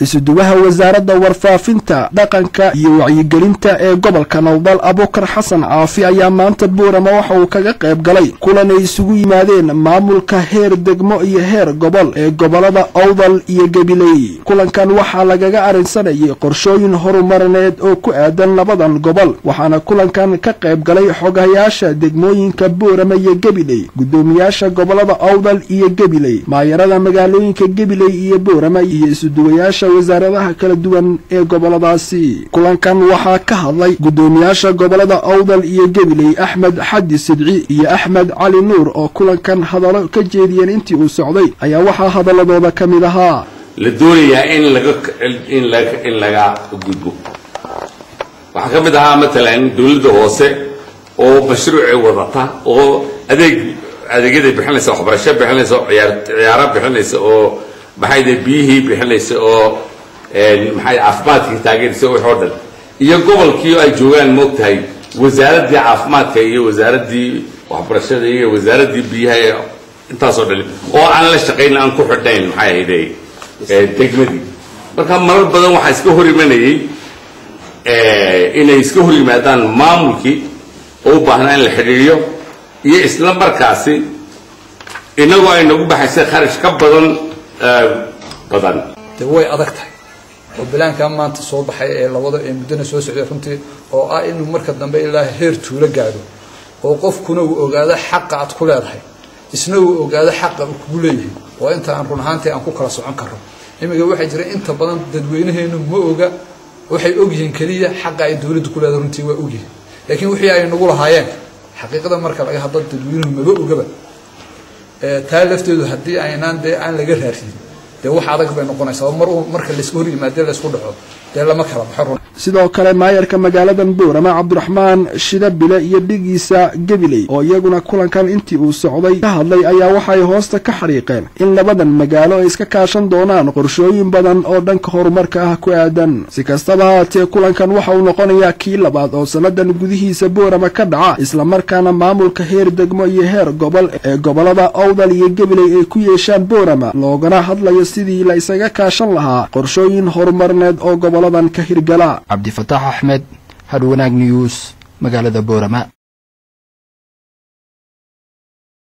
isuduwaha wasaaradda warfaafinta dhaqanka iyo wacyigelinta ee gobolka Nowdal Abuukar Xasan Caafi ayaa maanta Boorama waxa uu kaga qayb galay kulan ay isugu yimaadeen maamulka heer degmo iyo heer gobol ee gobolada Awdal iyo Gabiley. Kulankan waxa lagaga arinsanayay qorshooyin horumarineed oo ku aadan labadan gobol, waxaana kulankan ka qayb galay xogayaasha degmooyinka Boorama iyo Gabiley, gudoomiyaasha gobolada Awdal iyo Gabiley, maayarada magaalooyinka Gabiley iyo Boorama iyo isuduwayaasha wasaaradaha kala duwan ee goboladaasi. Kulankan waxa ka hadlay gudoomiyaasha gobolada Awdal iyo Gabiley Axmed Xadi Sidci iyo Axmed Cali Nuur oo kulankan hadallo ka jeediyeen intii uu socday ayaa waxa hadaladooda kamid ahaa la doonayaa in laga gudbo. waxa kamid ahaa matalan dawladda hoose oo mashruuc wadata oo adeegyada bixinaysa waxbarasho bixinaysa ciyaaro bixinaysa oo maxay biyihii bixinaysa oo maxay caafimaadka taageeraysa oo dhan iyo gobolkii ay joogaan moogtahay wasaaradda caafimaadka iyo wasaaradda waxbarashada iyo wasaaradda biyaha intaas oo dhan oo aan la shaqeyn aan ku xidhnayn maxay ahayd degmadii. marka marar badan waxa iska hor imanayay inay iska hor yimaadaan maamulkii oo u baahnaa in la xidhiidhiyo iyo isla markaasi inagoo ay nagu baxaysay kharash ka badan way adag tahay oo bilaanka maanta soo baxay ee labada ee mudana soo socday runtii oo ah inuu marka dambe ilaa heer tuulo gaado oo qofkuna uu ogaado xaq aad ku leedahay isna uu ogaado xaq uu ku leeyahay oo inta aan run ahaantii aan ku kala socon karo. imiga waxa jira inta badan dadweynaheenu ma oga, waxay ogyihiin kaliya xaq ay dawladdu ku leedahay runtii waa ogyihiin, laakiin wixii ay nagu lahaayeen xaqiiqada marka laga hadlo dadweynuhu ma ogaba taa lafteedu haddii aynaan aan laga raarsiin wax adag bay noqonaysaa marka la isku hor yimaado la isku dhaco lama kala baxo. sidoo kale maayarka magaalada Boorama Cabdiraxmaan Shidabile iyo dhigiisa Gabiley oo iyaguna kulankan intii uu socday ka hadlay ayaa waxay hoosta ka xariiqeen in labadan magaalo ay iska kaashan doonaan qorshooyin badan oo dhanka horumarka ah ku aadan. si kastaba haatee kulankan waxa uu noqonayaa kii labaad oo sanadan gudihiisa Boorama ka dhaca, isla markaana maamulka heer degmo iyo heer gobol ee gobolada Awdal iyo Gabiley ay ku yeeshaan Boorama loogana hadlayo sidii la isaga kaashan lahaa qorshooyin horumarineed oo goboladan ka hirgala. Cabdi Fataax Axmed, Hadwanaag News, magaalada Boorama.